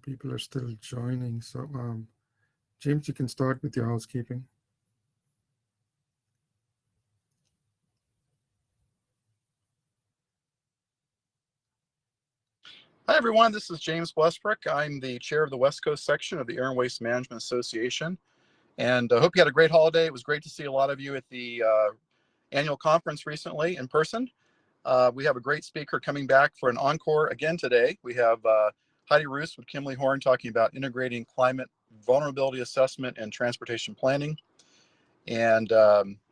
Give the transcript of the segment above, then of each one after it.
People are still joining. So, James, you can start with your housekeeping. Hi, everyone. This is James Westbrook. I'm the chair of the West Coast section of the Air and Waste Management Association. And I hope you had a great holiday. It was great to see a lot of you at the annual conference recently in person. We have a great speaker coming back for an encore again today. We have Heidi Roos with Kimley Horn talking about integrating climate vulnerability assessment and transportation planning. And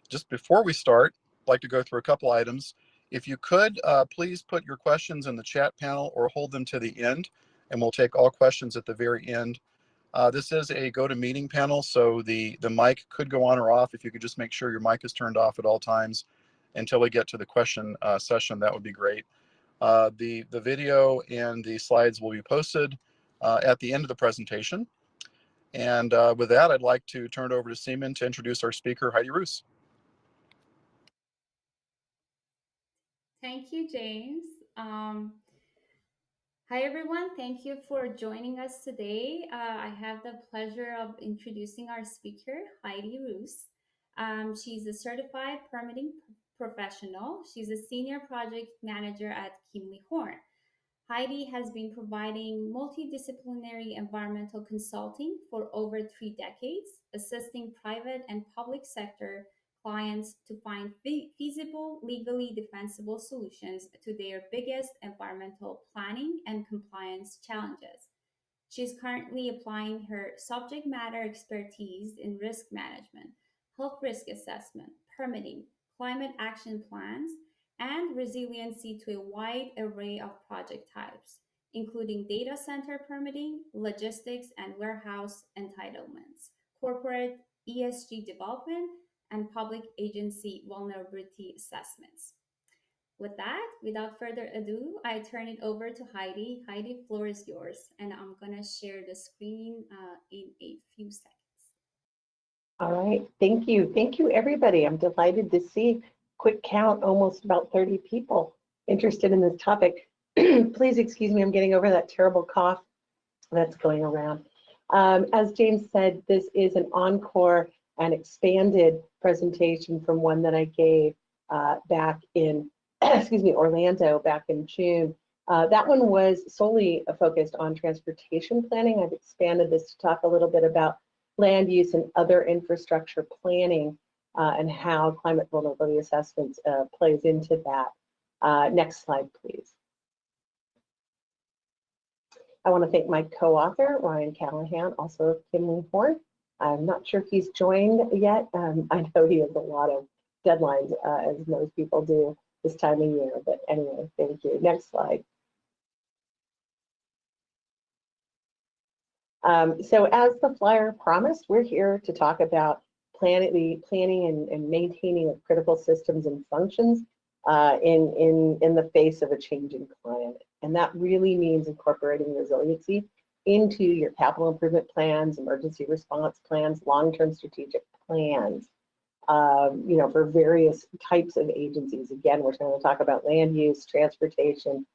just before we start, I'd like to go through a couple items. If you could, please put your questions in the chat panel or hold them to the end, and we'll take all questions at the very end. This is a go-to-meeting panel, so the mic could go on or off. If you could just make sure your mic is turned off at all times until we get to the question session, that would be great. The video and the slides will be posted at the end of the presentation. And with that, I'd like to turn it over to Seaman to introduce our speaker, Heidi Roos. Thank you, James. Hi, everyone. Thank you for joining us today. I have the pleasure of introducing our speaker, Heidi Roos. She's a certified permitting professional. She's a senior project manager at Kimley Horn. Heidi has been providing multidisciplinary environmental consulting for over 3 decades, assisting private and public sector clients to find feasible, legally defensible solutions to their biggest environmental planning and compliance challenges. She's currently applying her subject matter expertise in risk management, health risk assessment, permitting, climate action plans, and resiliency to a wide array of project types, including data center permitting, logistics and warehouse entitlements, corporate ESG development, and public agency vulnerability assessments. With that, without further ado, I turn it over to Heidi. Heidi, floor is yours, and I'm gonna share the screen in a few seconds. All right, thank you. Thank you, everybody. I'm delighted to see quick count, almost about 30 people interested in this topic. Please excuse me, I'm getting over that terrible cough that's going around. As James said, this is an encore and expanded presentation from one that I gave back in, excuse me, Orlando back in June. That one was solely focused on transportation planning. I've expanded this to talk a little bit about land use and other infrastructure planning and how climate vulnerability assessments plays into that. Next slide, please. I want to thank my co-author, Ryan Callahan, also of Kimley Horn. I'm not sure if he's joined yet. I know he has a lot of deadlines, as most people do this time of year, but anyway, thank you. Next slide. So as the flyer promised, we're here to talk about planning and maintaining of critical systems and functions in the face of a changing climate. And that really means incorporating resiliency into your capital improvement plans, emergency response plans, long-term strategic plans, for various types of agencies. Again, we're going to talk about land use, transportation.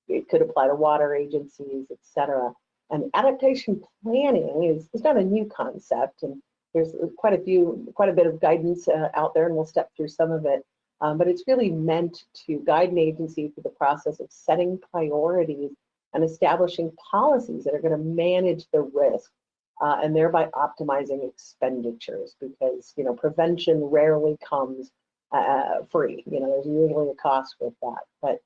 It could apply to water agencies, et cetera. And adaptation planning is not a new concept, and there's quite a bit of guidance out there, and we'll step through some of it. But it's really meant to guide an agency through the process of setting priorities and establishing policies that are going to manage the risk and thereby optimizing expenditures, because prevention rarely comes free. There's usually a cost with that. But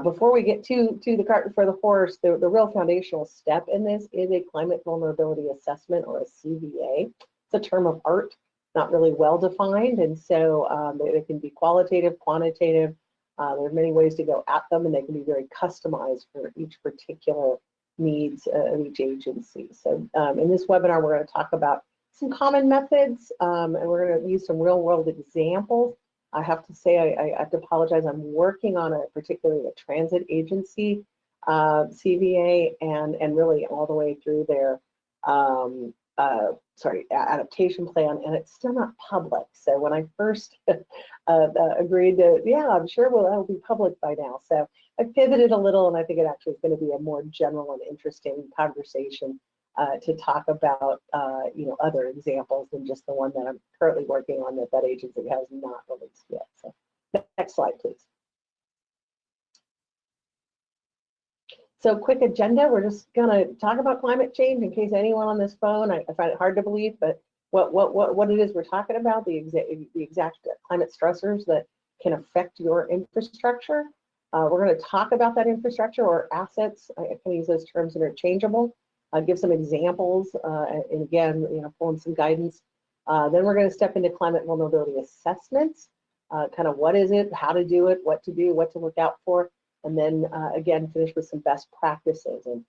before we get to the cart before the horse, the real foundational step in this is a climate vulnerability assessment, or a CVA. It's a term of art, not really well defined, and so they can be qualitative, quantitative. There's many ways to go at them, and they can be very customized for each particular needs of each agency. So in this webinar, we're going to talk about some common methods, and we're going to use some real-world examples. I have to say, I have to apologize. I'm working on particularly a transit agency CVA, and really all the way through their adaptation plan, and it's still not public. So when I first agreed to, yeah, I'm sure that'll be public by now. So pivoted a little, and I think it actually is going to be a more general and interesting conversation to talk about, other examples than just the one that I'm currently working on that agency has not released yet. So next slide, please. So quick agenda, we're just going to talk about climate change in case anyone on this phone, I find it hard to believe, but what it is we're talking about, the exact climate stressors that can affect your infrastructure. We're going to talk about that infrastructure or assets. I can use those terms interchangeable. I'll give some examples and again, pull in some guidance. Then we're going to step into climate vulnerability assessments, kind of what is it, how to do it, what to do, what to look out for. And then again, finish with some best practices. And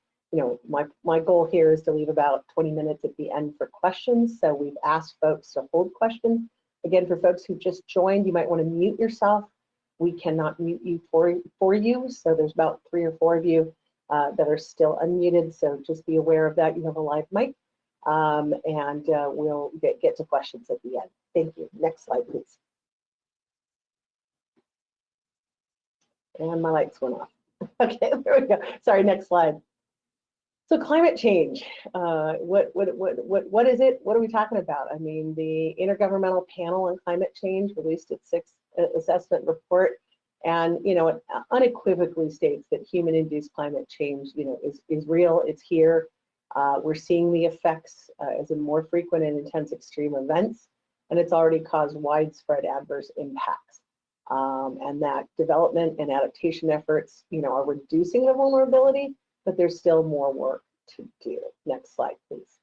my goal here is to leave about 20 minutes at the end for questions. So we've asked folks to hold questions. Again, for folks who just joined, you might want to mute yourself. We cannot mute you for you. So there's about 3 or 4 of you that are still unmuted. So just be aware of that. You have a live mic, and we'll get to questions at the end. Thank you. Next slide, please. And my lights went off. Okay, there we go. Sorry, next slide. So climate change, what is it? What are we talking about? I mean, the Intergovernmental Panel on Climate Change released its 6th assessment report, and it unequivocally states that human-induced climate change, is real. It's here. We're seeing the effects as in more frequent and intense extreme events, and it's already caused widespread adverse impacts. And that development and adaptation efforts, are reducing the vulnerability, but there's still more work to do. Next slide, please.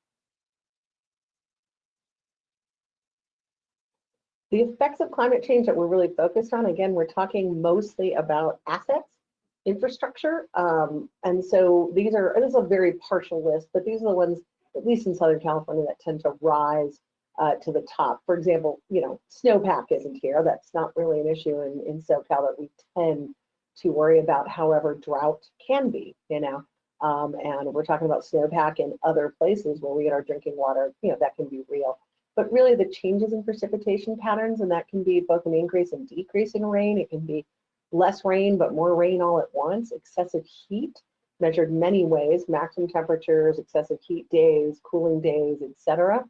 The effects of climate change that we're really focused on, again, we're talking mostly about assets, infrastructure. And so this is a very partial list, but these are the ones, at least in Southern California, that tend to rise to the top. For example, snowpack isn't here. That's not really an issue in SoCal that we tend to worry about. However, drought can be, and we're talking about snowpack in other places where we get our drinking water, that can be real. But really the changes in precipitation patterns, and that can be both an increase and decrease in rain. It can be less rain, but more rain all at once. Excessive heat, measured many ways, maximum temperatures, excessive heat days, cooling days, etc.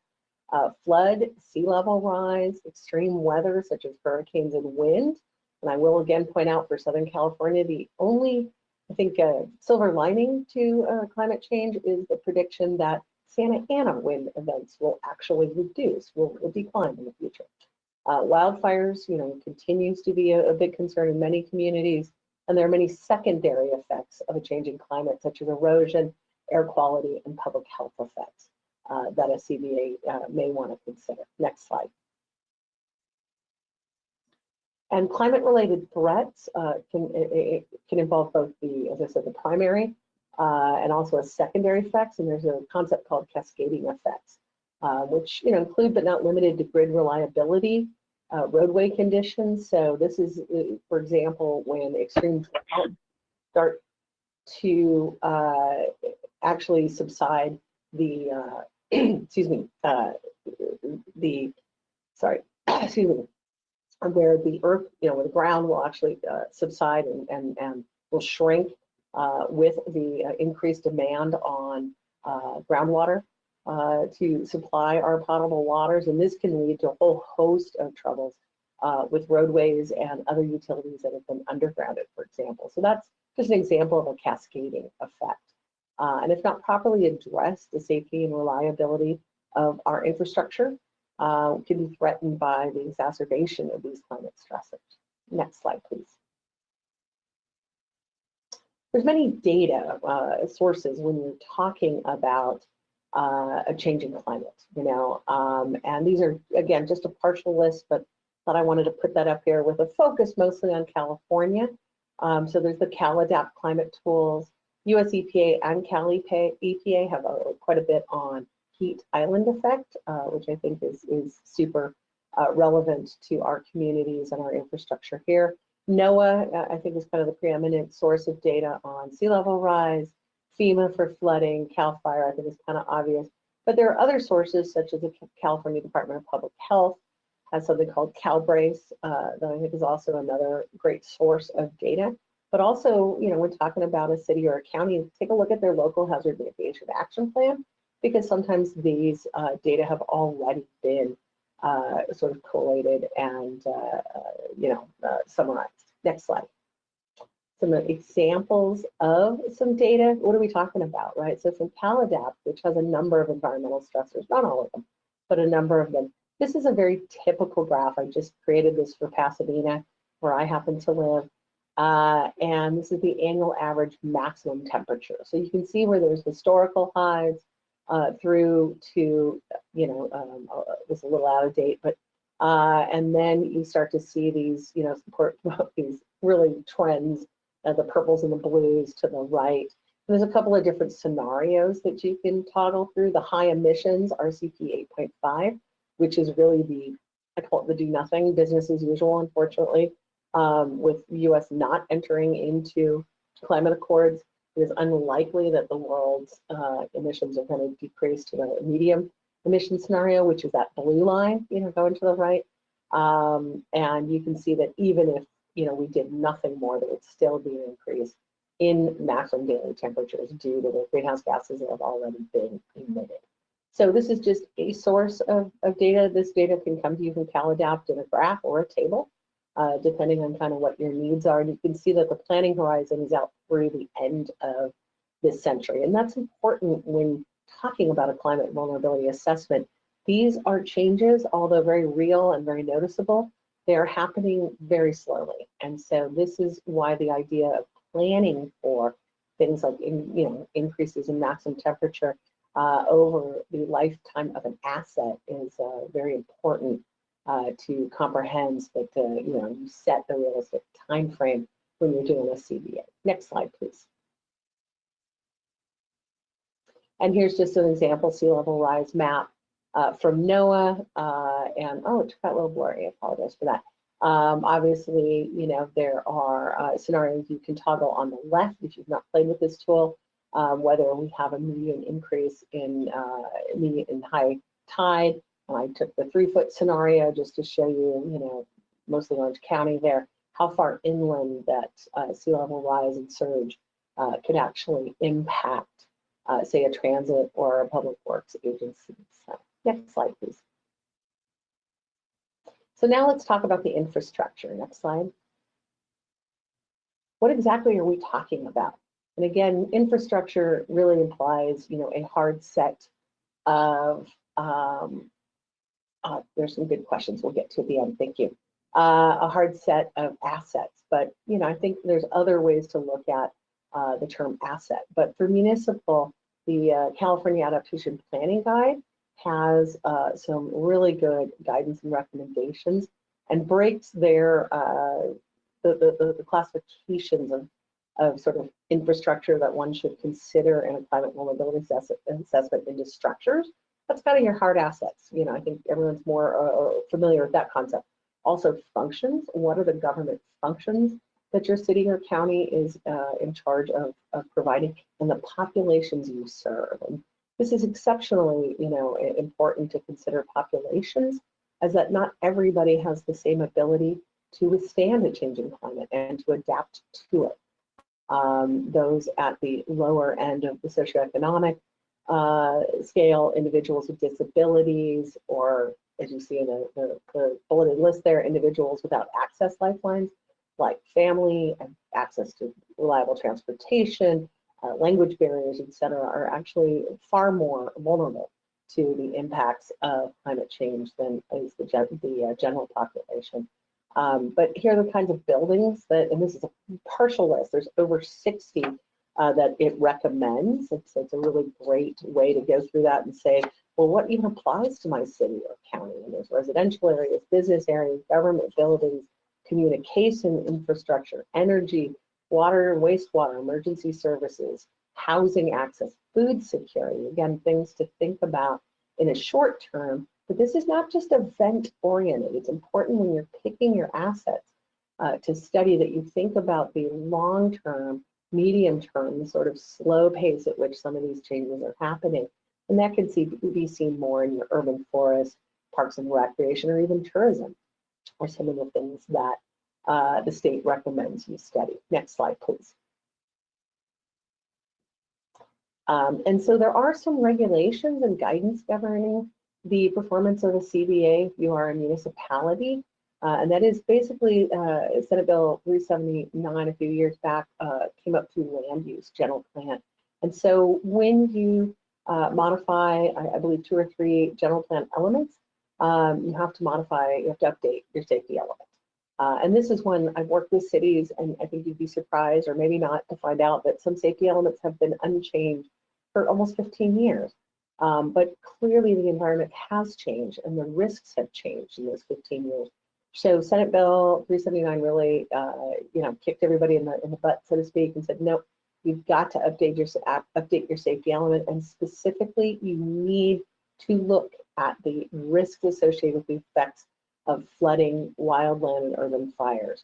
Flood, sea level rise, extreme weather such as hurricanes and wind. And I will again point out for Southern California, the only, I think, silver lining to climate change is the prediction that Santa Ana wind events will actually reduce, will decline in the future. Wildfires, continues to be a big concern in many communities, and there are many secondary effects of a changing climate, such as erosion, air quality, and public health effects that a CVA may want to consider. Next slide. And climate-related threats can involve both as I said, the primary and also a secondary effects. And there's a concept called cascading effects, which include but not limited to grid reliability, roadway conditions. So this is, for example, when extreme drought start to actually subside the excuse me, where the earth, where the ground will actually subside and will shrink with the increased demand on groundwater to supply our potable waters. And this can lead to a whole host of troubles with roadways and other utilities that have been undergrounded, for example. So that's just an example of a cascading effect. And if not properly addressed, the safety and reliability of our infrastructure can be threatened by the exacerbation of these climate stressors. Next slide, please. There's many data sources when you're talking about a changing climate, and these are, again, just a partial list, but thought I wanted to put that up here with a focus mostly on California. So there's the CalAdapt climate tools. US EPA and Cal EPA have quite a bit on heat island effect, which I think is super relevant to our communities and our infrastructure here. NOAA, I think, is kind of the preeminent source of data on sea level rise. FEMA for flooding, CAL FIRE, I think, is kind of obvious. But there are other sources, such as the California Department of Public Health has something called CalBrace, that I think is also another great source of data. But also, when talking about a city or a county, take a look at their local hazard mitigation action plan, because sometimes these data have already been sort of collated and, summarized. Next slide. Some examples of some data. What are we talking about, right? So from CalAdapt, which has a number of environmental stressors, not all of them, but a number of them. This is a very typical graph. I just created this for Pasadena, where I happen to live. And this is the annual average maximum temperature. So you can see where there's historical highs through to, this is a little out of date, but and then you start to see these, these really trends, the purples and the blues to the right. And there's a couple of different scenarios that you can toggle through. The high emissions, RCP 8.5, which is really I call it the do nothing, business as usual, unfortunately, with the US not entering into climate accords. It is unlikely that the world's emissions are going to decrease to a medium emission scenario, which is that blue line, going to the right. And you can see that even if, we did nothing more, there would still be an increase in maximum daily temperatures due to the greenhouse gases that have already been emitted. So this is just a source of data. This data can come to you from CalAdapt in a graph or a table, depending on kind of what your needs are. And you can see that the planning horizon is out through the end of this century. And that's important when talking about a climate vulnerability assessment. These are changes, although very real and very noticeable, they are happening very slowly. And so this is why the idea of planning for things like increases in maximum temperature over the lifetime of an asset is very important to comprehend that you set the realistic time frame when you're doing a CVA. Next slide, please. And here's just an example sea level rise map from NOAA, and it took out a little blurry. I apologize for that. Obviously, there are scenarios you can toggle on the left if you've not played with this tool, whether we have a median increase in high tide. I took the 3-foot scenario just to show you, mostly Orange County there, how far inland that sea level rise and surge could actually impact, say, a transit or a public works agency. So, next slide, please. So now let's talk about the infrastructure. Next slide. What exactly are we talking about? And again, infrastructure really implies, a hard set of, there's some good questions we'll get to at the end, thank you. A hard set of assets, but, I think there's other ways to look at the term asset. But for municipal, the California Adaptation Planning Guide has some really good guidance and recommendations and breaks their the classifications of sort of infrastructure that one should consider in a climate vulnerability assessment into structures. That's kind of your hard assets. I think everyone's more familiar with that concept. Also functions, what are the government functions that your city or county is in charge of providing, and the populations you serve. And this is exceptionally, important to consider populations, as that not everybody has the same ability to withstand a changing climate and to adapt to it. Those at the lower end of the socioeconomic scale, individuals with disabilities, or as you see in the bulleted list there, individuals without access lifelines, like family and access to reliable transportation, language barriers, et cetera, are actually far more vulnerable to the impacts of climate change than is the general population. But here are the kinds of buildings that, and this is a partial list, there's over 60 that it recommends. It's a really great way to go through that and say, well, what even applies to my city or county? And there's residential areas, business areas, government buildings, communication infrastructure, energy, water and wastewater, emergency services, housing access, food security. Again, things to think about in a short term, but this is not just event oriented. It's important when you're picking your assets to study that you think about the long term, medium term, the sort of slow pace at which some of these changes are happening. And that can be seen more in your urban forest, parks and recreation, or even tourism, are some of the things that the state recommends you study. Next slide, please. And so there are some regulations and guidance governing the performance of a CVA if you are a municipality. And that is basically Senate Bill 379 a few years back came up through land use general plan. And so when you modify, I believe, 2 or 3 general plan elements, you have to update your safety element. And this is when I've worked with cities, and I think you'd be surprised, or maybe not, to find out that some safety elements have been unchanged for almost 15 years. But clearly the environment has changed and the risks have changed in those 15 years. So Senate Bill 379 really, kicked everybody in the butt, so to speak, and said, no, you've got to update your safety element, and specifically you need to look at the risks associated with the effects of flooding, wildland, and urban fires.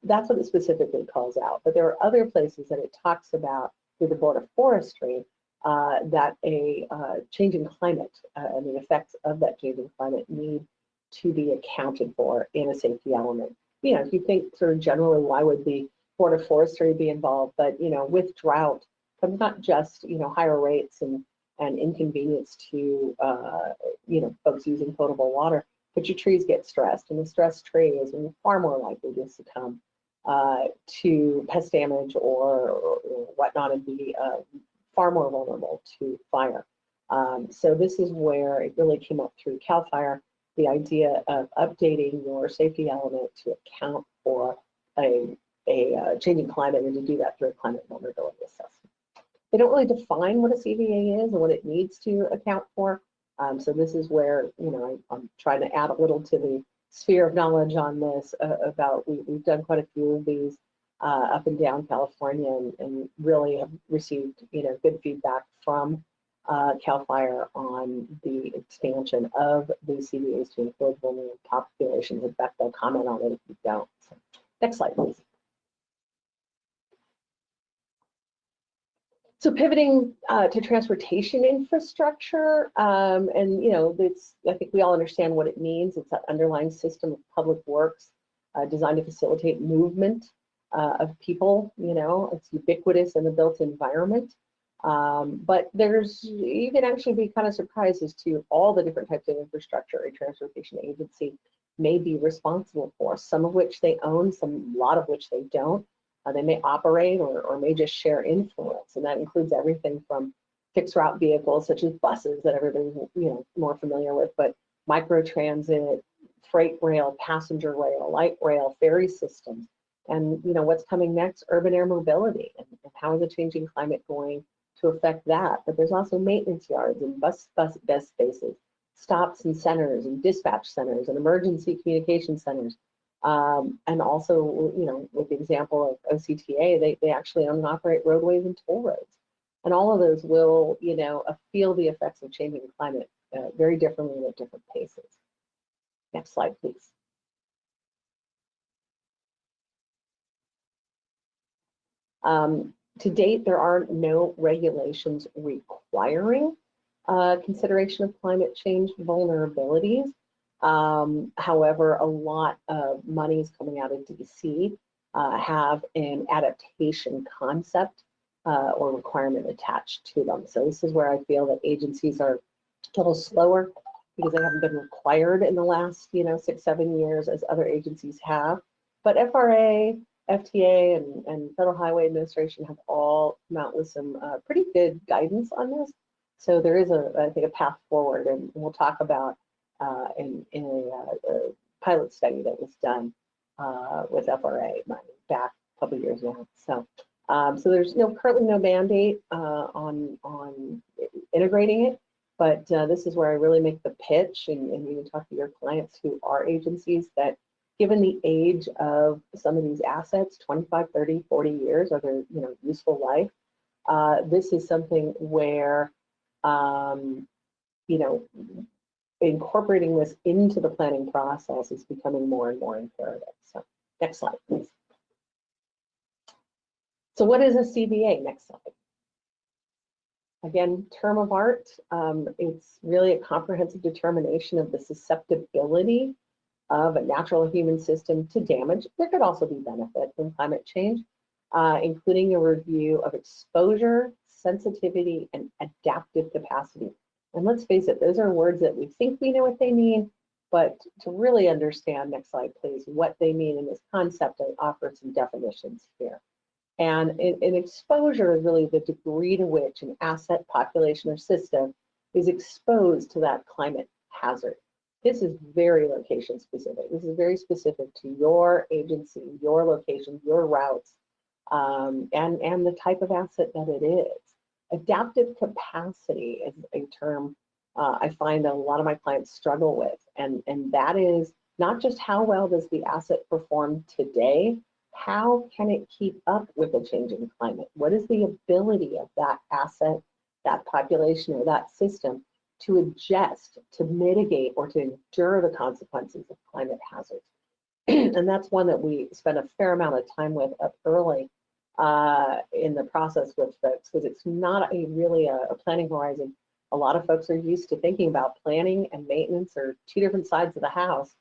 That's what it specifically calls out. But there are other places that it talks about through the Board of Forestry that a changing climate and the effects of that changing climate need to be accounted for in a safety element. If you think sort of generally, why would the Board of Forestry be involved? But with drought comes not just higher rates and inconvenience to folks using potable water, but your trees get stressed, and the stressed tree is far more likely to succumb to pest damage or whatnot, and be far more vulnerable to fire. So this is where it really came up through CAL FIRE, the idea of updating your safety element to account for a changing climate, and to do that through a climate vulnerability assessment. They don't really define what a CVA is and what it needs to account for. So this is where I'm trying to add a little to the sphere of knowledge on this. We've done quite a few of these up and down California, and really have received good feedback from CAL FIRE on the expansion of the CVAs to include vulnerable populations. In fact, they'll comment on it if you don't. So, next slide, please. So pivoting to transportation infrastructure, I think we all understand what it means. It's that underlying system of public works designed to facilitate movement of people. It's ubiquitous in the built environment. But you can actually be kind of surprised as to all the different types of infrastructure a transportation agency may be responsible for, some of which they own, a lot of which they don't. They may operate or may just share influence, and that includes everything from fixed route vehicles such as buses that everybody's more familiar with, but microtransit, freight rail, passenger rail, light rail, ferry systems, and what's coming next, urban air mobility, and how is the changing climate going to affect that. But there's also maintenance yards and bus spaces, stops and centers and dispatch centers and emergency communication centers. And also, with the example of OCTA, they actually own and operate roadways and toll roads. And all of those will, feel the effects of changing climate very differently and at different paces. Next slide, please. To date, there are no regulations requiring consideration of climate change vulnerabilities. However, a lot of monies coming out of DC have an adaptation concept or requirement attached to them. So this is where I feel that agencies are a little slower because they haven't been required in the last 6-7 years as other agencies have. But FRA, FTA, and Federal Highway Administration have all come out with some pretty good guidance on this. So there is, I think, a path forward, and we'll talk about in a pilot study that was done with FRA back a couple of years now. So there's currently no mandate on integrating it, but this is where I really make the pitch, and you can talk to your clients who are agencies, that given the age of some of these assets, 25, 30, 40 years of their useful life, this is something where incorporating this into the planning process is becoming more and more imperative. So next slide, please. So what is a CVA? Next slide. Again, term of art. It's really a comprehensive determination of the susceptibility of a natural human system to damage. There could also be benefit from climate change, including a review of exposure, sensitivity, and adaptive capacity. And let's face it, those are words that we think we know what they mean, but to really understand, next slide please, what they mean in this concept, I offer some definitions here. And an exposure is really the degree to which an asset, population, or system is exposed to that climate hazard. This is very location specific. This is very specific to your agency, your location, your routes, and the type of asset that it is. Adaptive capacity is a term I find that a lot of my clients struggle with, and that is not just how well does the asset perform today, how can it keep up with a changing climate? What is the ability of that asset, that population, or that system to adjust, to mitigate, or to endure the consequences of climate hazards? And that's one that we spend a fair amount of time with up early in the process with folks, because it's not really a planning horizon. A lot of folks are used to thinking about planning and maintenance are two different sides of the house,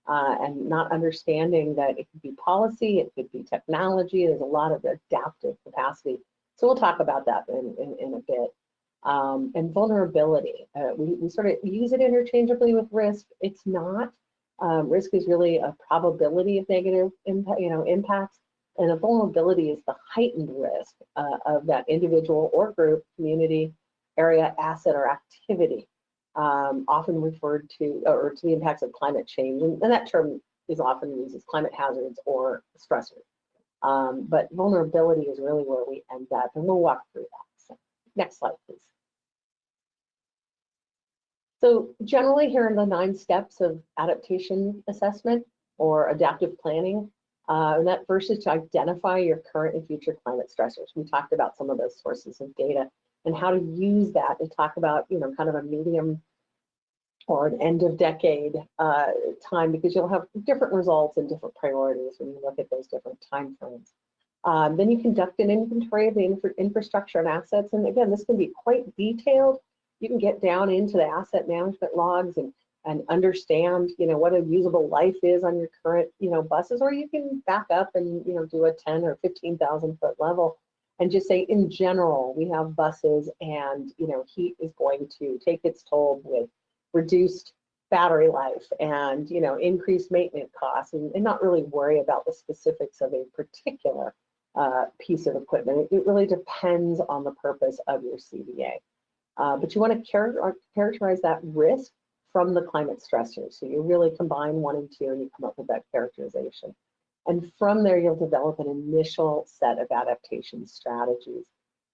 and not understanding that it could be policy, it could be technology. There's a lot of adaptive capacity. So we'll talk about that in a bit. And vulnerability, we sort of use it interchangeably with risk. It's not. Risk is really a probability of negative impacts, and a vulnerability is the heightened risk of that individual or group, community, area, asset, or activity, often referred to, or to the impacts of climate change. And that term is often used as climate hazards or stressors. But vulnerability is really where we end up, and we'll walk through that. So, next slide, please. So generally, here are the 9 steps of adaptation assessment or adaptive planning. And that first is to identify your current and future climate stressors. We talked about some of those sources of data and how to use that to talk about, kind of a medium or an end of decade time, because you'll have different results and different priorities when you look at those different time frames. Then you conduct an inventory of the infrastructure and assets. And again, this can be quite detailed. You can get down into the asset management logs and understand, what a usable life is on your current, buses, or you can back up and, do a 10 or 15,000 foot level and just say, in general, we have buses and, heat is going to take its toll with reduced battery life and, increased maintenance costs, and not really worry about the specifics of a particular piece of equipment. It really depends on the purpose of your CVA. But you want to characterize that risk from the climate stressors. So you really combine 1 and 2 and you come up with that characterization. And from there, you'll develop an initial set of adaptation strategies.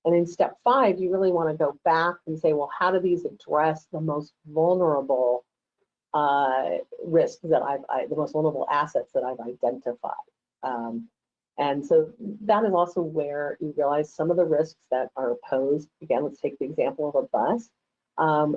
And in step 5, you really want to go back and say, well, how do these address the most vulnerable risks that the most vulnerable assets that I've identified? And so that is also where you realize some of the risks that are posed. Again, let's take the example of a bus.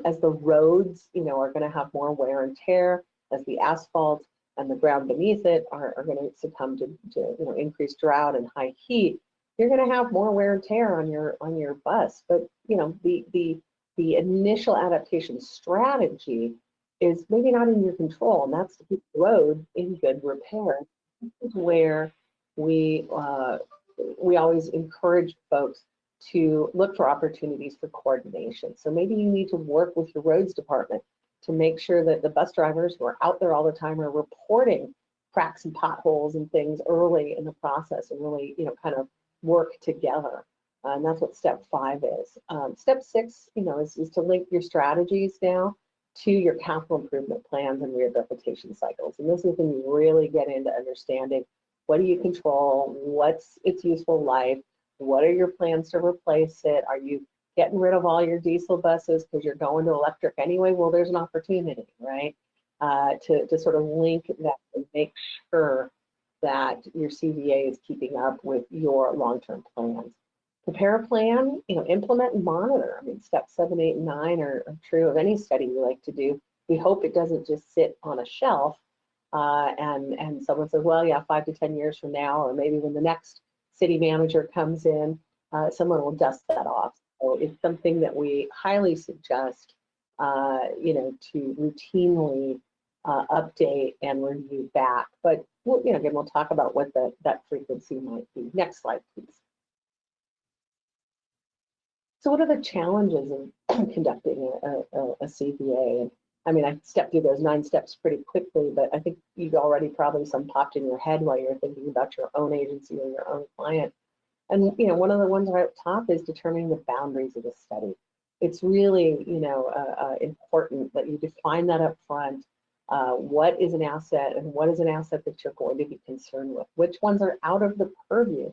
As the roads, are going to have more wear and tear, as the asphalt and the ground beneath it are going to succumb to increased drought and high heat, you're going to have more wear and tear on your bus. But the initial adaptation strategy is maybe not in your control, and that's to keep the road in good repair. This is where we always encourage folks to look for opportunities for coordination. So maybe you need to work with your roads department to make sure that the bus drivers who are out there all the time are reporting cracks and potholes and things early in the process, and really, kind of work together. And that's what step 5 is. Step 6, is to link your strategies now to your capital improvement plans and rehabilitation cycles. And this is when you really get into understanding, what do you control? What's its useful life? What are your plans to replace it? Are you getting rid of all your diesel buses because you're going to electric anyway? Well, there's an opportunity, right? To sort of link that and make sure that your CVA is keeping up with your long-term plans. Prepare a plan, implement and monitor. I mean, steps 7, 8, and 9 are true of any study we like to do. We hope it doesn't just sit on a shelf and someone says, well, yeah, 5 to 10 years from now, or maybe when the next city manager comes in, someone will dust that off. So it's something that we highly suggest, to routinely update and review back. But we'll, again, we'll talk about what that frequency might be. Next slide, please. So what are the challenges of conducting a CVA? And I mean, I stepped through those 9 steps pretty quickly, but I think you've already probably some popped in your head while you're thinking about your own agency or your own client. And one of the ones right up top is determining the boundaries of the study. It's really important that you define that up front. What is an asset and what is an asset that you're going to be concerned with? Which ones are out of the purview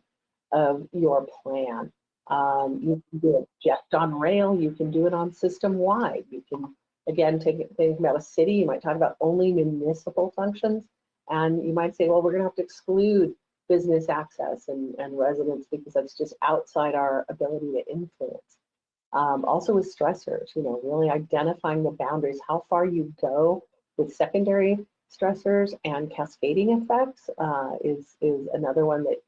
of your plan? You can do it just on rail. You can do it on system-wide. You can, again, think about a city. You might talk about only municipal functions. And you might say, well, we're going to have to exclude business access and residents because that's just outside our ability to influence. Also with stressors, really identifying the boundaries, how far you go with secondary stressors and cascading effects is another one that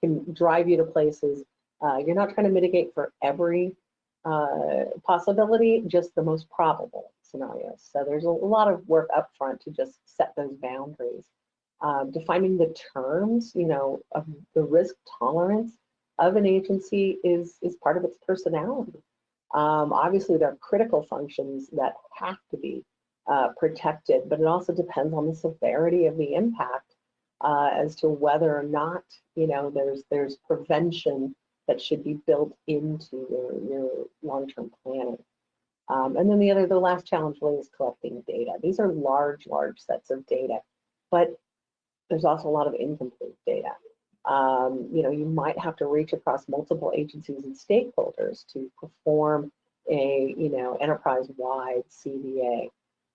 can drive you to places. You're not trying to mitigate for every possibility, just the most probable scenarios. So there's a lot of work up front to just set those boundaries. Defining the terms, of the risk tolerance of an agency is part of its personality. Obviously, there are critical functions that have to be protected, but it also depends on the severity of the impact as to whether or not, there's prevention that should be built into your long-term planning. And then the last challenge really is collecting data. These are large sets of data, but there's also a lot of incomplete data. You might have to reach across multiple agencies and stakeholders to perform a, enterprise-wide CVA.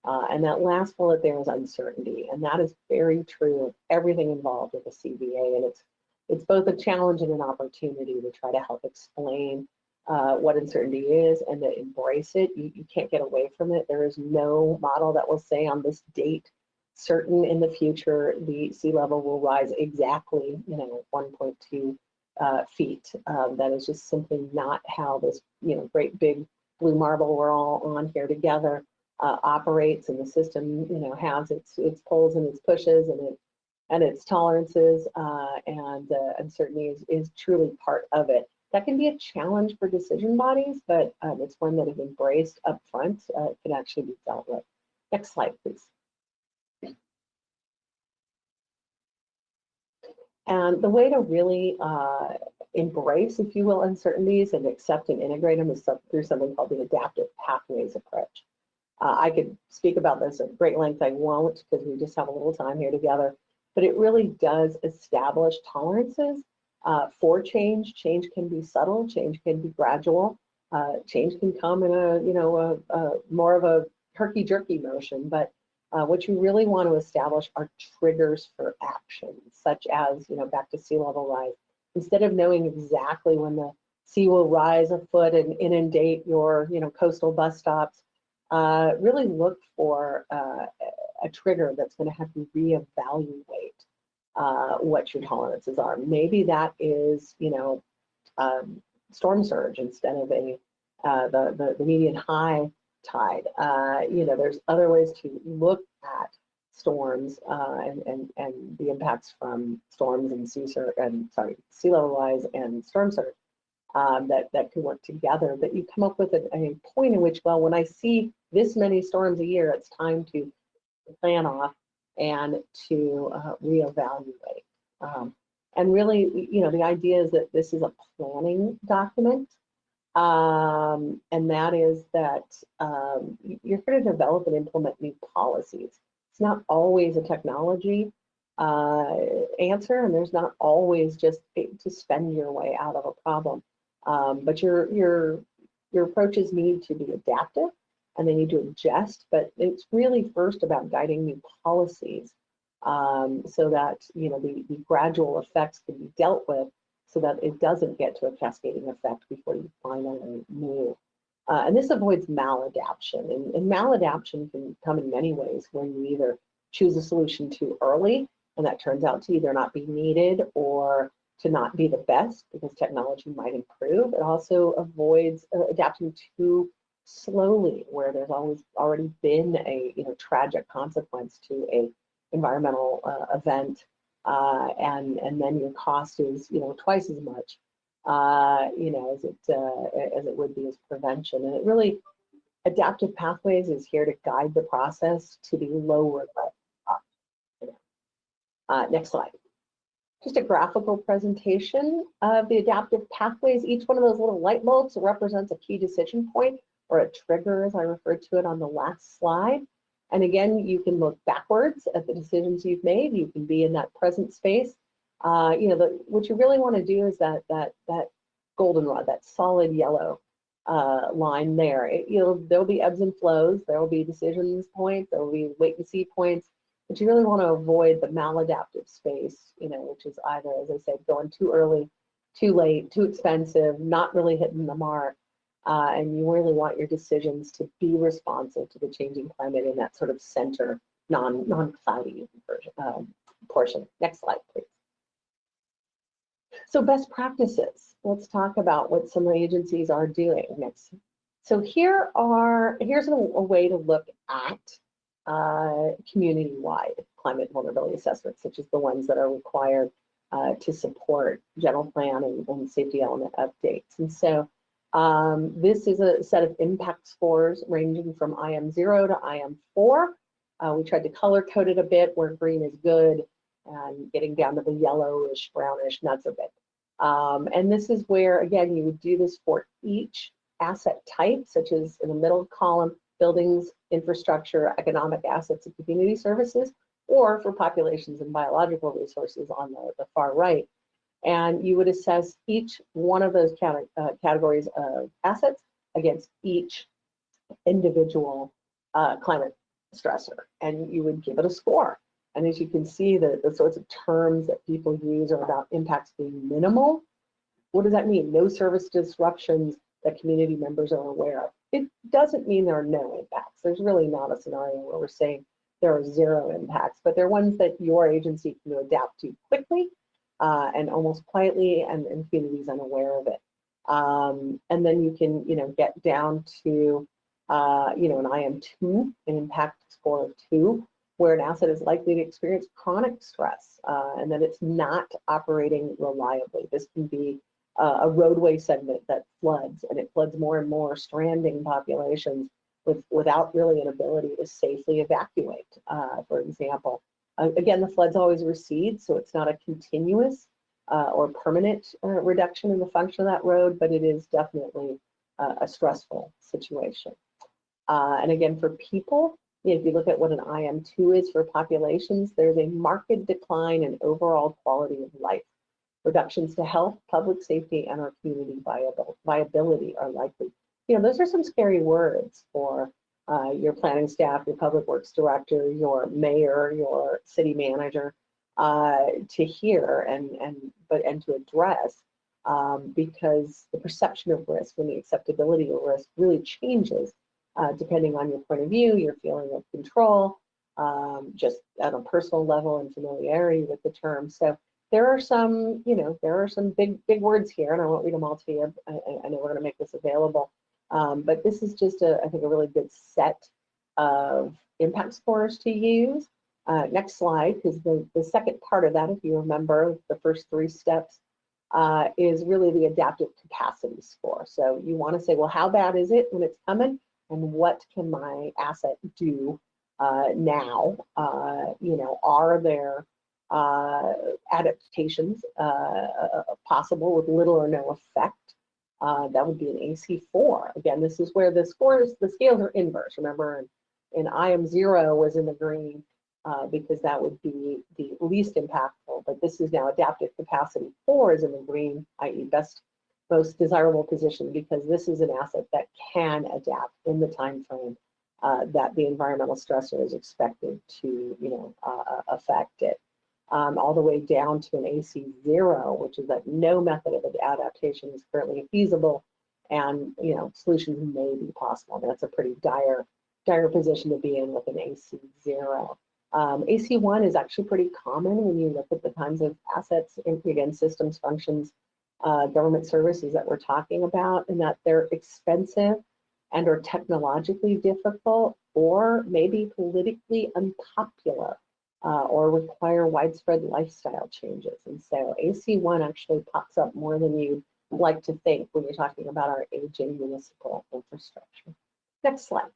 And that last bullet there is uncertainty, and that is very true of everything involved with a CVA. And it's both a challenge and an opportunity to try to help explain what uncertainty is and to embrace it. You can't get away from it. There is no model that will say on this date certain in the future the sea level will rise exactly 1.2 feet. That is just simply not how this great big blue marble we're all on here together operates, and the system has its pulls and its pushes and its tolerances, and uncertainty is truly part of it. That can be a challenge for decision bodies, but it's one that, if embraced up front, can actually be dealt with. Next slide, please. And the way to really embrace, if you will, uncertainties and accept and integrate them is through something called the adaptive pathways approach. I could speak about this at great length. I won't, because we just have a little time here together. But it really does establish tolerances for change. Change can be subtle. Change can be gradual. Change can come in a more of a herky-jerky motion. But what you really want to establish are triggers for action, such as, back to sea level rise. Instead of knowing exactly when the sea will rise a foot and inundate your, coastal bus stops, really look for a trigger that's going to have you reevaluate what your tolerances are. Maybe that is, storm surge instead of the median high tide. There's other ways to look at storms and the impacts from storms and sea level rise and storm surge that can work together. But you come up with a point in which, well, when I see this many storms a year, it's time to plan off and to reevaluate. And really, the idea is that this is a planning document. And that is that you're going to develop and implement new policies. It's not always a technology answer, and there's not always just to spend your way out of a problem. But your approaches need to be adaptive, and they need to adjust. But it's really first about guiding new policies so that the gradual effects can be dealt with, so that it doesn't get to a cascading effect before you finally move. And this avoids maladaption. And maladaption can come in many ways, where you either choose a solution too early, and that turns out to either not be needed or to not be the best because technology might improve. It also avoids adapting too slowly, where there's already been a tragic consequence to a environmental event, and then your cost is twice as much as it would be as prevention. And it really, adaptive pathways is here to guide the process to the low regret. Next slide. Just a graphical presentation of the adaptive pathways. Each one of those little light bulbs represents a key decision point, or a trigger, as I referred to it on the last slide. And again, you can look backwards at the decisions you've made. You can be in that present space. What you really want to do is that goldenrod, that solid yellow line there. There'll be ebbs and flows. There will be decisions points. There will be wait and see points. But you really want to avoid the maladaptive space, which is either, as I said, going too early, too late, too expensive, not really hitting the mark. And you really want your decisions to be responsive to the changing climate in that sort of center, non-cloudy portion. Next slide, please. So best practices. Let's talk about what some agencies are doing next. So here's a way to look at community-wide climate vulnerability assessments, such as the ones that are required to support general plan and safety element updates. And so this is a set of impact scores ranging from IM0 to IM4. We tried to color code it a bit, where green is good and getting down to the yellowish, brownish, not so good. And this is where, again, you would do this for each asset type, such as in the middle column, buildings, infrastructure, economic assets, and community services, or for populations and biological resources on the far right. And you would assess each one of those categories of assets against each individual climate stressor, and you would give it a score. And as you can see, the sorts of terms that people use are about impacts being minimal. What does that mean? No service disruptions that community members are aware of. It doesn't mean there are no impacts. There's really not a scenario where we're saying there are zero impacts, but they're ones that your agency can adapt to quickly and almost quietly, and communities unaware of it. And then you can, get down to, an IM2, an impact score of 2, where an asset is likely to experience chronic stress and that it's not operating reliably. This can be a roadway segment that floods, and it floods more and more, stranding populations without really an ability to safely evacuate, for example. Again, the floods always recede, so it's not a continuous or permanent reduction in the function of that road, but it is definitely a stressful situation. And again, for people, if you look at what an IM2 is for populations, there's a marked decline in overall quality of life. Reductions to health, public safety, and our community viability are likely. Those are some scary words for your planning staff, your public works director, your mayor, your city manager to hear and to address, because the perception of risk and the acceptability of risk really changes depending on your point of view, your feeling of control, just at a personal level and familiarity with the term. So there are some, big words here, and I won't read them all to you. I know we're going to make this available, but this is just I think a really good set of impact scores to use. Next slide, because the second part of that, if you remember, the first 3 steps is really the adaptive capacity score. So you want to say, well, how bad is it when it's coming, and what can my asset do now? Are there adaptations possible with little or no effect? That would be an AC4. Again, this is where the scales are inverse. Remember, in IM0 was in the green because that would be the least impactful, but this is now adaptive capacity 4 is in the green, i.e. most desirable position, because this is an asset that can adapt in the time frame that the environmental stressor is expected to affect it. All the way down to an AC0, which is that no method of adaptation is currently feasible, and solutions may be possible. And that's a pretty dire position to be in with an AC0. AC1 is actually pretty common when you look at the kinds of assets, again, systems, functions, government services that we're talking about, and that they're expensive, and are technologically difficult or maybe politically unpopular or require widespread lifestyle changes. And so AC1 actually pops up more than you'd like to think when you're talking about our aging municipal infrastructure. Next slide.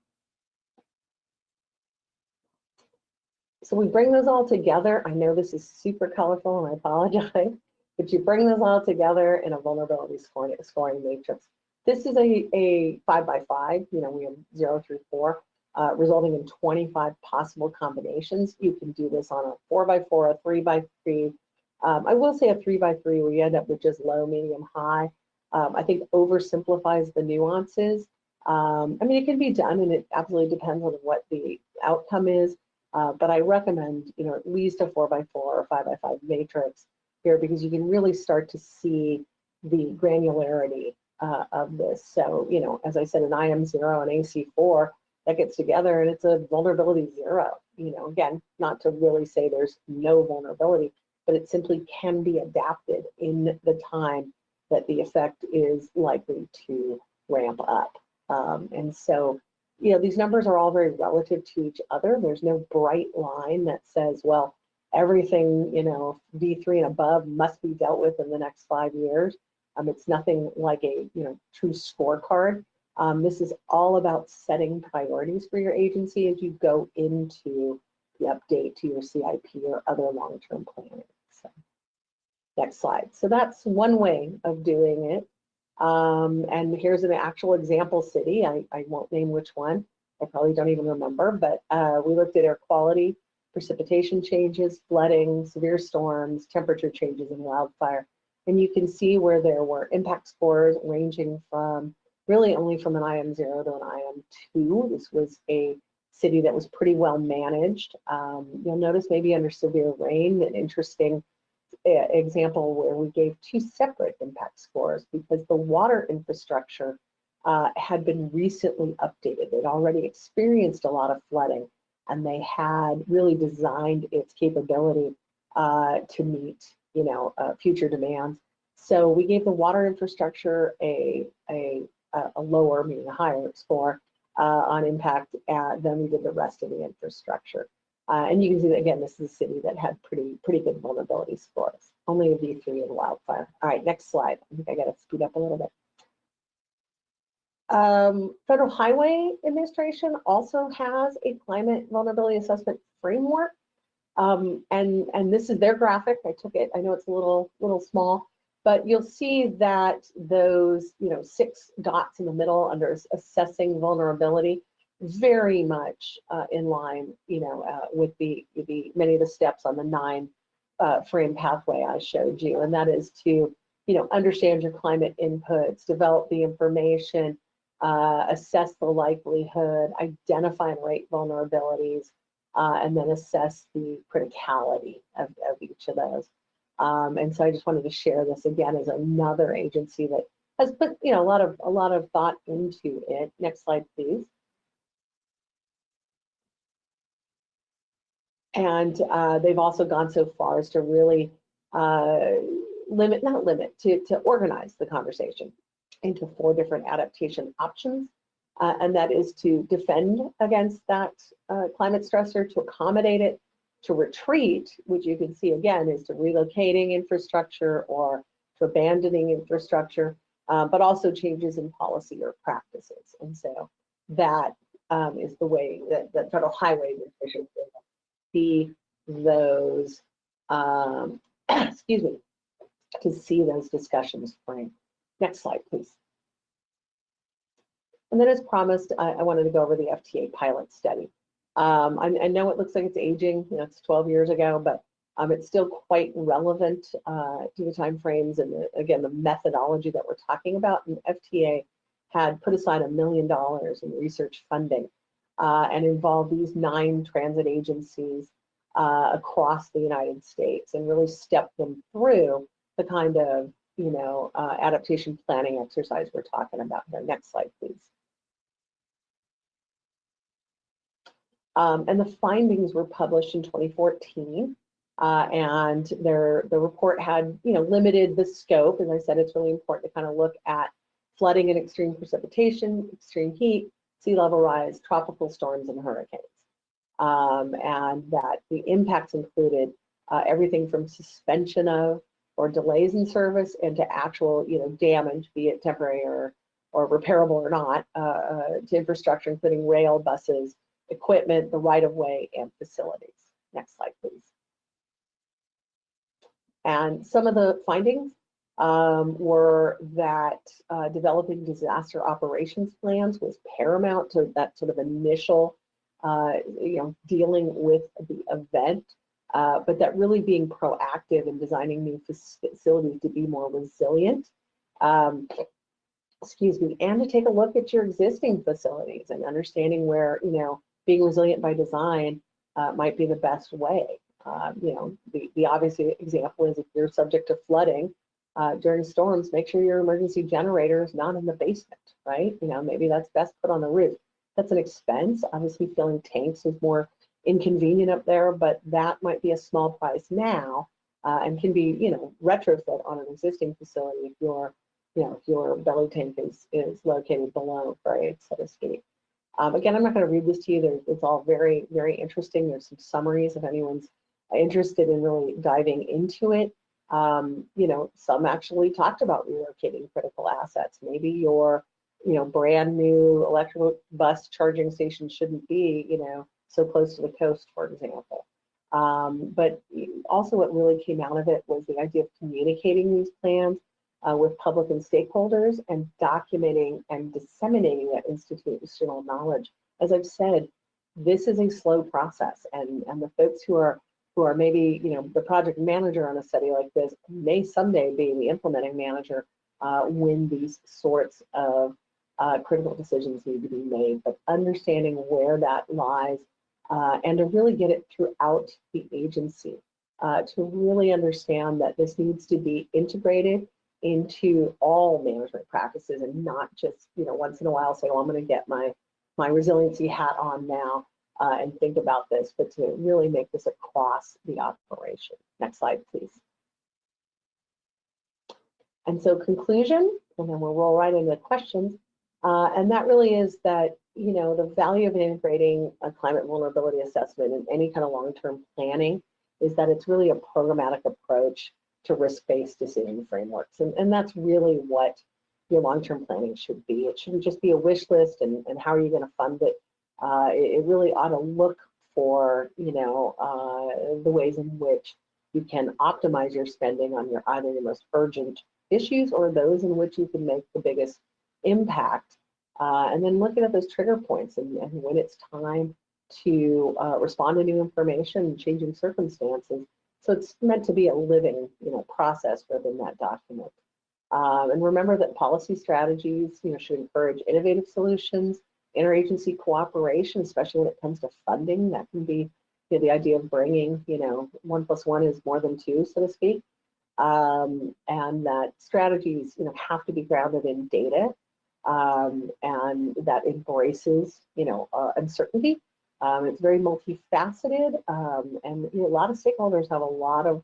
So we bring those all together. I know this is super colorful and I apologize, but you bring those all together in a vulnerability scoring matrix. This is a 5x5, you know, we have 0 through 4, resulting in 25 possible combinations. You can do this on a 4x4, a 3x3. I will say a 3x3 where you end up with just low, medium, high. I think oversimplifies the nuances. I mean, it can be done and it absolutely depends on what the outcome is. But I recommend, you know, at least a 4x4 or 5x5 matrix here because you can really start to see the granularity of this. So, you know, as I said, an IM0 and AC4, that gets together and it's a vulnerability 0. You know, again, not to really say there's no vulnerability, but it simply can be adapted in the time that the effect is likely to ramp up. And so, you know, these numbers are all very relative to each other. There's no bright line that says, well, everything, you know, V3 and above must be dealt with in the next 5 years. It's nothing like a, you know, true scorecard. This is all about setting priorities for your agency as you go into the update to your CIP or other long-term planning. So, next slide. So that's one way of doing it. And here's an actual example city. I won't name which one. I probably don't even remember, but we looked at air quality, precipitation changes, flooding, severe storms, temperature changes, and wildfire. And you can see where there were impact scores ranging from really only from an IM0 to an IM2. This was a city that was pretty well managed. You'll notice maybe under severe rain, an interesting example where we gave 2 separate impact scores because the water infrastructure had been recently updated. They'd already experienced a lot of flooding and they had really designed its capability to meet, you know, future demands. So we gave the water infrastructure a lower, meaning a higher score on impact than we did the rest of the infrastructure. And you can see that, again, this is a city that had pretty good vulnerability scores, only a V3 in wildfire. All right, next slide. I think I got to speed up a little bit. Federal Highway Administration also has a climate vulnerability assessment framework. And this is their graphic. I took it. I know it's a little small, but you'll see that those, you know, 6 dots in the middle under assessing vulnerability, very much in line, you know, with the many of the steps on the 9 frame pathway I showed you, and that is to, you know, understand your climate inputs, develop the information, assess the likelihood, identify and rate vulnerabilities, and then assess the criticality of each of those. And so I just wanted to share this again as another agency that has put, you know, a lot of thought into it. Next slide, please. And they've also gone so far as to really to organize the conversation into 4 different adaptation options. And that is to defend against that climate stressor, to accommodate it, to retreat, which you can see again is to relocating infrastructure or to abandoning infrastructure, but also changes in policy or practices. And so that is the way that the Federal Highway Administration see those, excuse me, to see those discussions frame. Next slide, please. And then as promised, I wanted to go over the FTA pilot study. I know it looks like it's aging, you know, it's 12 years ago, but it's still quite relevant to the timeframes and again, the methodology that we're talking about. And FTA had put aside $1 million in research funding and involved these 9 transit agencies across the United States and really stepped them through the kind of, you know, adaptation planning exercise we're talking about here. Next slide, please. And the findings were published in 2014, and the report had, you know, limited the scope. As I said, it's really important to kind of look at flooding and extreme precipitation, extreme heat, sea level rise, tropical storms, and hurricanes. And that the impacts included everything from suspension of or delays in service and to actual, damage, be it temporary or repairable or not, to infrastructure, including rail, buses, equipment, the right-of-way, and facilities. Next slide, please. And some of the findings were that developing disaster operations plans was paramount to that sort of initial, dealing with the event, but that really being proactive in designing new facilities to be more resilient, and to take a look at your existing facilities and understanding where, being resilient by design might be the best way. The obvious example is if you're subject to flooding during storms, make sure your emergency generator is not in the basement, right? Maybe that's best put on the roof. That's an expense. Obviously, filling tanks is more inconvenient up there, but that might be a small price now and can be, retrofit on an existing facility if your belly tank is located below grade, so to speak. Again, I'm not going to read this to you. It's all very, very interesting. There's some summaries if anyone's interested in really diving into it. Some actually talked about relocating critical assets. Maybe your, brand new electric bus charging station shouldn't be, so close to the coast, for example. But also what really came out of it was the idea of communicating these plans with public and stakeholders and documenting and disseminating that institutional knowledge. As I've said, this is a slow process, and the folks who are maybe, the project manager on a study like this may someday be the implementing manager when these sorts of critical decisions need to be made. But understanding where that lies and to really get it throughout the agency, to really understand that this needs to be integrated into all management practices and not just, once in a while say, oh, I'm going to get my resiliency hat on now and think about this, but to really make this across the operation. Next slide, please. And so conclusion, and then we'll roll right into questions. And that really is that, the value of integrating a climate vulnerability assessment in any kind of long-term planning is that it's really a programmatic approach to risk-based decision frameworks. And that's really what your long-term planning should be. It shouldn't just be a wish list and how are you going to fund it. It really ought to look for, the ways in which you can optimize your spending on either your most urgent issues or those in which you can make the biggest impact. And then looking at those trigger points and when it's time to respond to new information and changing circumstances. So it's meant to be a living, process within that document. And remember that policy strategies, should encourage innovative solutions, interagency cooperation, especially when it comes to funding. That can be the idea of bringing, 1 + 1 is more than 2, so to speak. And that strategies, have to be grounded in data and that embraces, uncertainty. It's very multifaceted, and a lot of stakeholders have a lot of,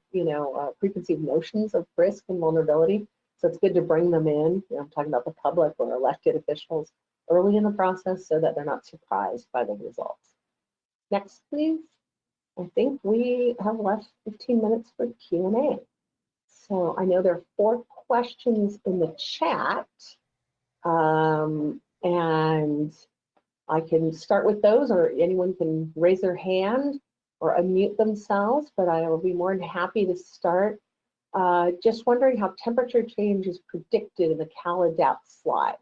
preconceived notions of risk and vulnerability. So it's good to bring them in. I'm talking about the public or elected officials early in the process so that they're not surprised by the results. Next, please. I think we have left 15 minutes for Q&A. So I know there are 4 questions in the chat, and I can start with those, or anyone can raise their hand or unmute themselves, but I will be more than happy to start. Just wondering how temperature change is predicted in the CalAdapt slide.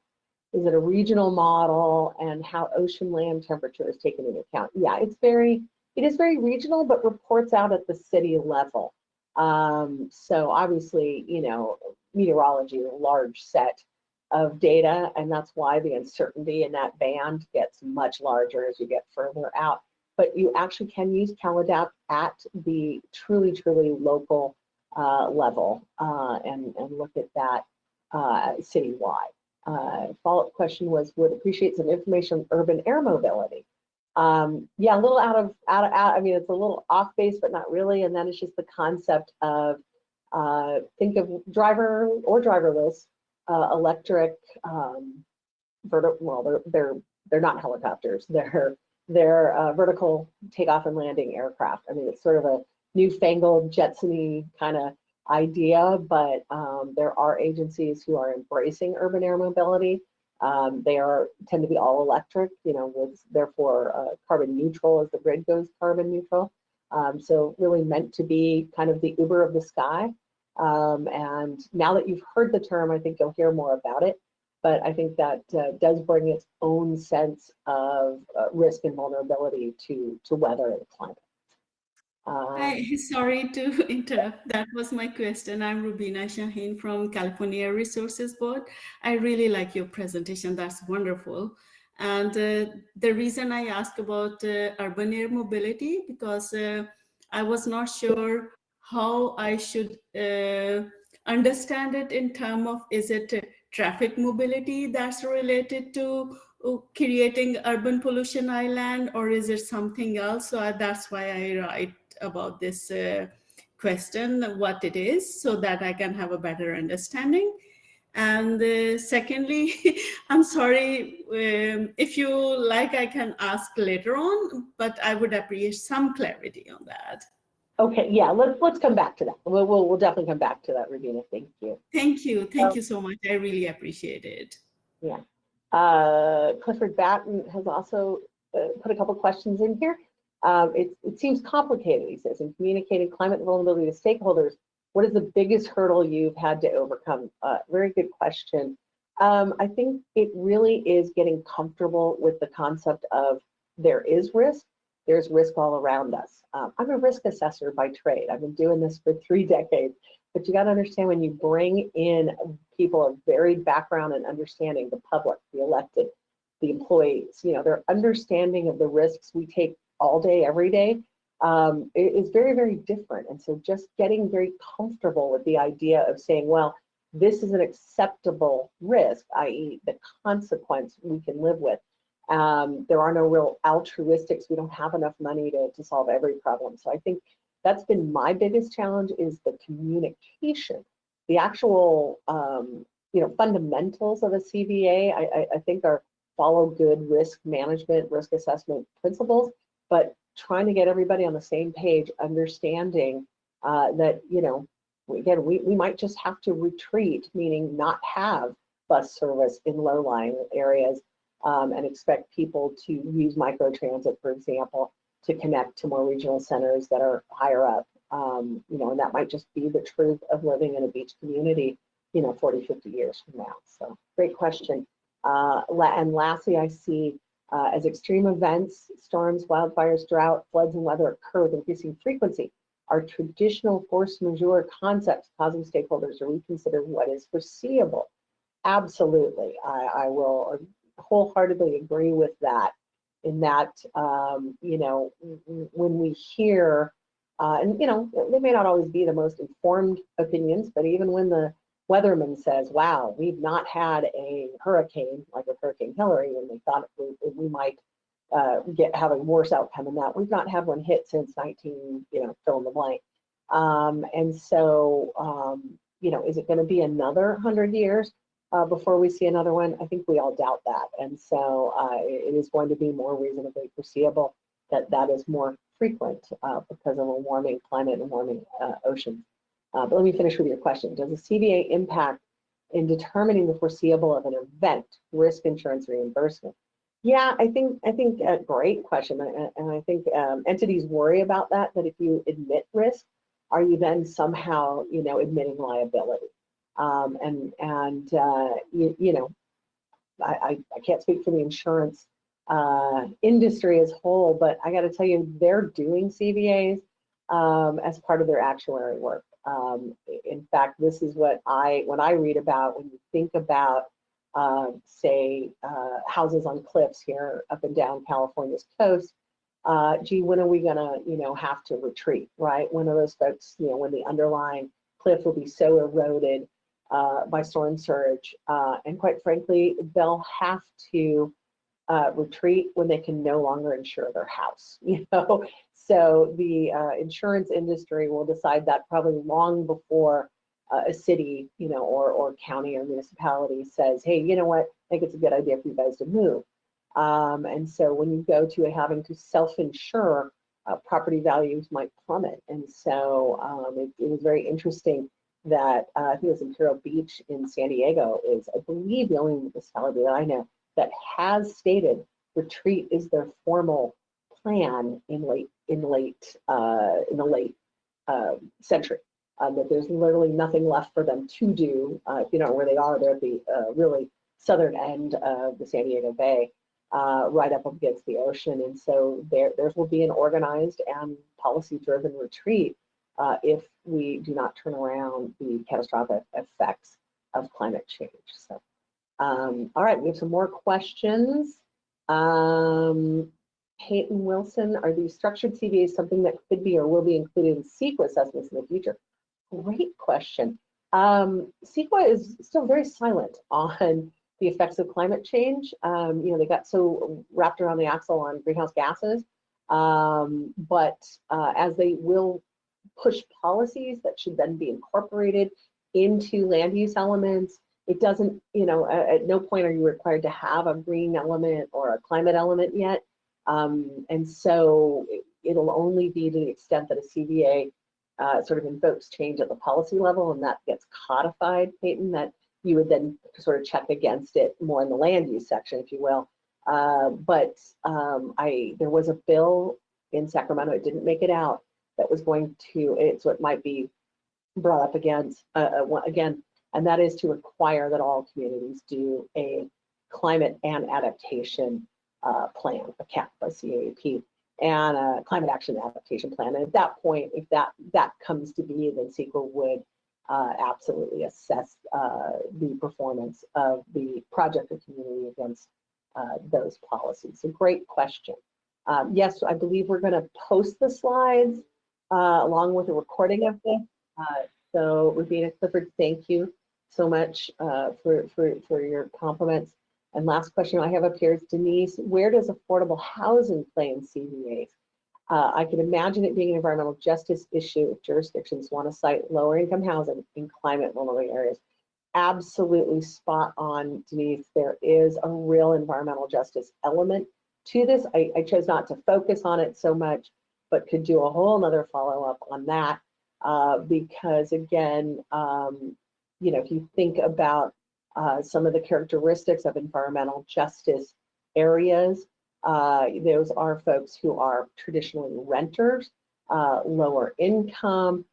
Is it a regional model, and how ocean land temperature is taken into account? Yeah, it is very regional, but reports out at the city level. So obviously, meteorology is a large set of data, and that's why the uncertainty in that band gets much larger as you get further out. But you actually can use CalAdapt at the truly local level and look at that citywide. Follow-up question was, would appreciate some information on urban air mobility. Yeah, a little out of, I mean, it's a little off base, but not really. And then it's just the concept of think of driver or driverless electric well, they're not helicopters. They're vertical takeoff and landing aircraft. I mean, it's sort of a newfangled Jetsony kind of idea, but there are agencies who are embracing urban air mobility. They tend to be all electric, with therefore carbon neutral as the grid goes carbon neutral. So really meant to be kind of the Uber of the sky. And now that you've heard the term, I think you'll hear more about it. But I think that does bring its own sense of risk and vulnerability to weather and climate. Hi, sorry to interrupt. That was my question. I'm Rubina Shaheen from California Air Resources Board. I really like your presentation. That's wonderful. And the reason I asked about urban air mobility, because I was not sure how I should understand it in terms of, is it traffic mobility that's related to creating urban pollution island, or is it something else? So that's why I write about this question, what it is, so that I can have a better understanding. And secondly, I'm sorry, if you like, I can ask later on, but I would appreciate some clarity on that. Okay, yeah, let's come back to that. We'll definitely come back to that, Rubina. Thank you. Thank you so much. I really appreciate it. Yeah, Clifford Batten has also put a couple questions in here. It seems complicated, he says, in communicating climate vulnerability to stakeholders. What is the biggest hurdle you've had to overcome? Very good question. I think it really is getting comfortable with the concept of there is risk. There's risk all around us. I'm a risk assessor by trade. I've been doing this for 3 decades. But you got to understand, when you bring in people of varied background and understanding, the public, the elected, the employees, their understanding of the risks we take all day, every day, is very, very different. And so just getting very comfortable with the idea of saying, well, this is an acceptable risk, i.e. the consequence we can live with. There are no real altruistics. We don't have enough money to solve every problem. So I think that's been my biggest challenge, is the communication. The actual fundamentals of a CVA, I think, are follow good risk management, risk assessment principles, but trying to get everybody on the same page, understanding that, again, we might just have to retreat, meaning not have bus service in low-lying areas, and expect people to use microtransit, for example, to connect to more regional centers that are higher up. And that might just be the truth of living in a beach community, 40, 50 years from now. So great question. And lastly, I see as extreme events, storms, wildfires, drought, floods, and weather occur with increasing frequency, are traditional force majeure concepts causing stakeholders to reconsider what is foreseeable? Absolutely. I will wholeheartedly agree with that, in that, when we hear, and they may not always be the most informed opinions, but even when the weatherman says, wow, we've not had a hurricane like with Hurricane Hillary, when they thought we might have a worse outcome than that. We've not had one hit since 19, fill in the blank. And so, is it going to be another 100 years before we see another one? I think we all doubt that. And so it is going to be more reasonably foreseeable that is more frequent because of a warming climate and warming oceans. But let me finish with your question. Does the CVA impact in determining the foreseeable of an event, risk insurance reimbursement? Yeah, I think a great question. And I think entities worry about that if you admit risk, are you then somehow, admitting liability? I can't speak for the insurance industry as a whole, but I got to tell you, they're doing CVAs as part of their actuary work. In fact, this is what when I read about, when you think about, say, houses on cliffs here up and down California's coast, gee, when are we gonna, have to retreat, right? When are those folks, when the underlying cliff will be so eroded by storm surge, and quite frankly, they'll have to retreat when they can no longer insure their house, So the insurance industry will decide that probably long before a city, or county or municipality says, hey, you know what, I think it's a good idea for you guys to move. And so when you go to having to self-insure, property values might plummet. And so it was very interesting that I think it was Imperial Beach in San Diego is, I believe, the only municipality that I know that has stated retreat is their formal plan in the late century. That there's literally nothing left for them to do. If you don't know where they are, they're at the really southern end of the San Diego Bay, right up against the ocean. And so theirs will be an organized and policy-driven retreat if we do not turn around the catastrophic effects of climate change. So, all right, we have some more questions. Peyton Wilson, are these structured CVAs something that could be or will be included in CEQA assessments in the future? Great question. CEQA is still very silent on the effects of climate change. They got so wrapped around the axle on greenhouse gases, but as they will push policies that should then be incorporated into land use elements, it doesn't, at no point are you required to have a green element or a climate element yet. And so it'll only be to the extent that a CVA sort of invokes change at the policy level, and that gets codified, Peyton, that you would then sort of check against it more in the land use section, if you will. But there was a bill in Sacramento, it didn't make it out, that was going to, so it might be brought up again, and that is to require that all communities do a climate and adaptation plan, a CAP, a CAP, and a climate action adaptation plan. And at that point, if that comes to be, then CEQA would absolutely assess the performance of the project or community against those policies. So great question. Yes, I believe we're going to post the slides along with a recording of this. So Rubina Clifford, thank you so much for your compliments. And last question I have up here is Denise, where does affordable housing play in CVAs? I can imagine it being an environmental justice issue if jurisdictions want to cite lower income housing in climate vulnerable areas. Absolutely spot on, Denise. There is a real environmental justice element to this. I chose not to focus on it so much, but could do a whole nother follow-up on that because again, if you think about some of the characteristics of environmental justice areas, those are folks who are traditionally renters, lower income,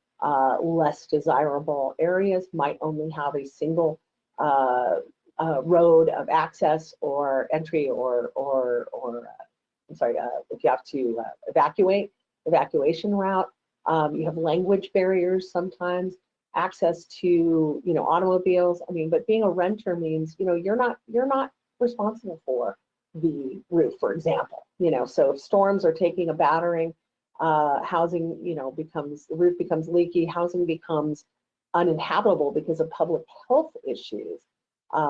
less desirable areas, might only have a single road of access or entry I'm sorry, if you have to evacuation route. You have language barriers sometimes, access to automobiles. I mean, but being a renter means you're not responsible for the roof, for example. So if storms are taking a battering, housing the roof becomes leaky, housing becomes uninhabitable because of public health issues.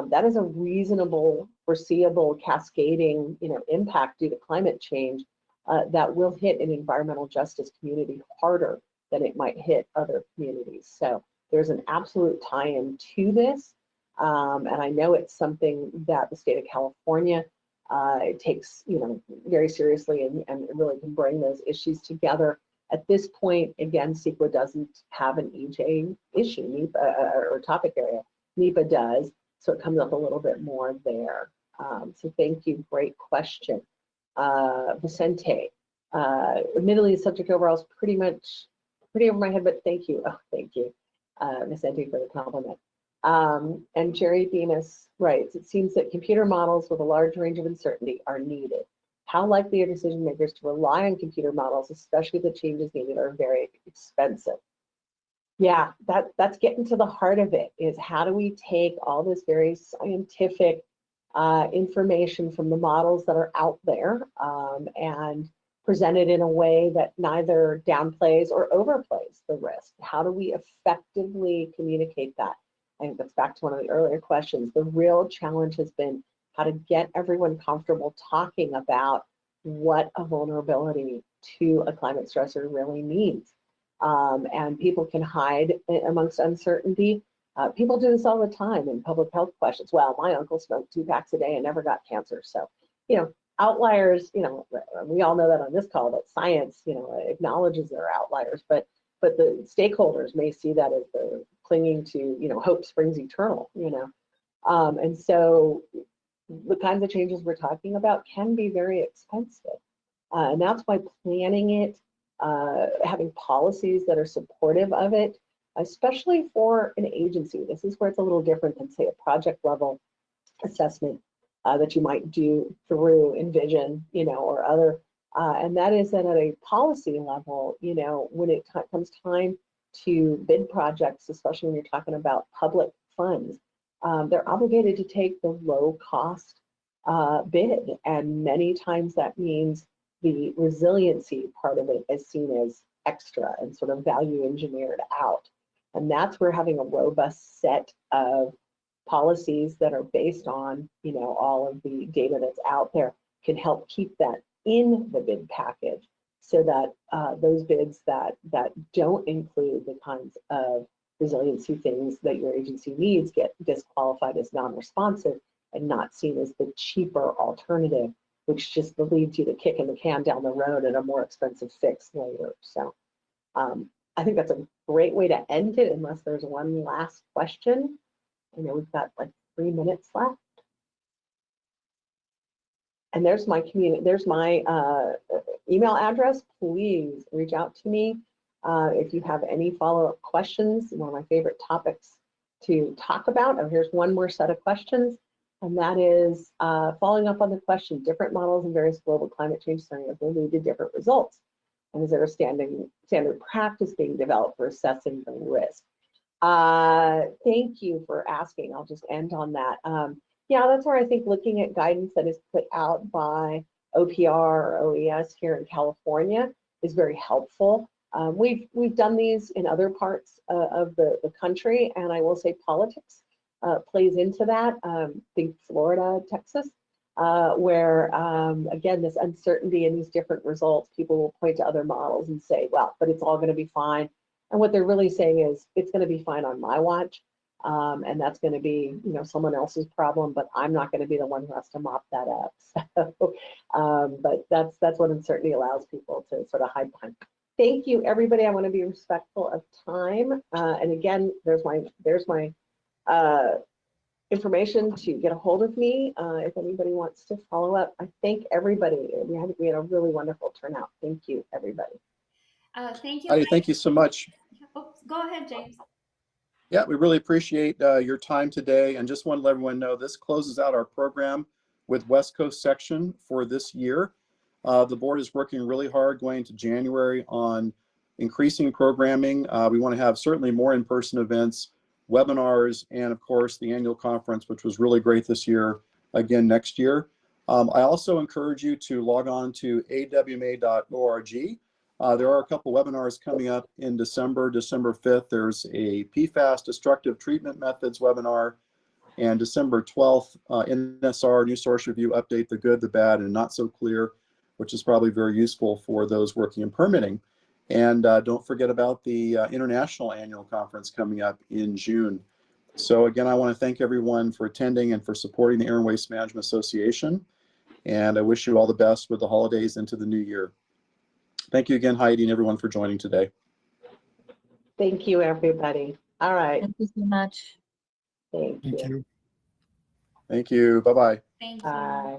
That is a reasonable, foreseeable, cascading impact due to climate change that will hit an environmental justice community harder than it might hit other communities. So there's an absolute tie-in to this, and I know it's something that the state of California takes very seriously and really can bring those issues together. At this point, again, CEQA doesn't have an EJ issue, NEPA or topic area. NEPA does, so it comes up a little bit more there. So thank you, great question. Vicente, admittedly, the subject overall is pretty over my head, but thank you. Oh, thank you, Vicente, for the compliment. And Jerry Bemis writes, it seems that computer models with a large range of uncertainty are needed. How likely are decision makers to rely on computer models, especially if the changes needed are very expensive? Yeah, that's getting to the heart of it, is how do we take all this very scientific information from the models that are out there and present it in a way that neither downplays or overplays the risk? How do we effectively communicate that? I think that's back to one of the earlier questions. The real challenge has been how to get everyone comfortable talking about what a vulnerability to a climate stressor really means. and people can hide amongst uncertainty. People do this all the time in public health questions. Well, my uncle smoked 2 packs a day and never got cancer. So, outliers, we all know that on this call, that science, acknowledges there are outliers, but the stakeholders may see that as the clinging to, hope springs eternal, and so the kinds of changes we're talking about can be very expensive. And that's why planning it, having policies that are supportive of it, especially for an agency. This is where it's a little different than, say, a project level assessment that you might do through Envision, or other. And that is that at a policy level, when it comes time to bid projects, especially when you're talking about public funds, they're obligated to take the low cost bid. And many times that means the resiliency part of it is seen as extra and sort of value engineered out. And that's where having a robust set of policies that are based on, all of the data that's out there can help keep that in the bid package, so that those bids that don't include the kinds of resiliency things that your agency needs get disqualified as non-responsive and not seen as the cheaper alternative, which just leads you to kicking the can down the road and a more expensive fix later. So I think that's a great way to end it, unless there's one last question. I know we've got like 3 minutes left. And there's my email address. Please reach out to me if you have any follow-up questions. One of my favorite topics to talk about. Oh, here's one more set of questions, and that is following up on the question: different models in various global climate change scenarios will lead to different results. And is there a standard practice being developed for assessing the risk? Thank you for asking. I'll just end on that. Yeah, that's where I think looking at guidance that is put out by OPR or OES here in California is very helpful. We've done these in other parts of the country, and I will say politics plays into that. Think Florida, Texas, where again, this uncertainty and these different results, people will point to other models and say, well, but it's all going to be fine. And what they're really saying is, it's going to be fine on my watch, and that's going to be, someone else's problem, but I'm not going to be the one who has to mop that up. So, but that's what uncertainty allows people to sort of hide behind. Thank you, everybody. I want to be respectful of time, and again, there's my information to get a hold of me if anybody wants to follow up. I thank everybody. We had a really wonderful turnout. Thank you, everybody. Thank you. Heidi, thank you so much. Oh, go ahead, James. Yeah, we really appreciate your time today, and just want to let everyone know this closes out our program with West Coast section for this year. The board is working really hard going into January on increasing programming. We want to have certainly more in-person events, webinars, and of course the annual conference, which was really great this year, again next year. I also encourage you to log on to awma.org. There are a couple webinars coming up in December 5th. There's a PFAS destructive treatment methods webinar, and December 12th, NSR new source review update, the good, the bad, and not so clear, which is probably very useful for those working in permitting. And don't forget about the international annual conference coming up in June. So again, I want to thank everyone for attending and for supporting the Air and Waste Management Association. And I wish you all the best with the holidays into the new year. Thank you again, Heidi, and everyone for joining today. Thank you, everybody. All right. Thank you so much. Thank you. Thank you. Thank you. Bye-bye. Thank you. Bye.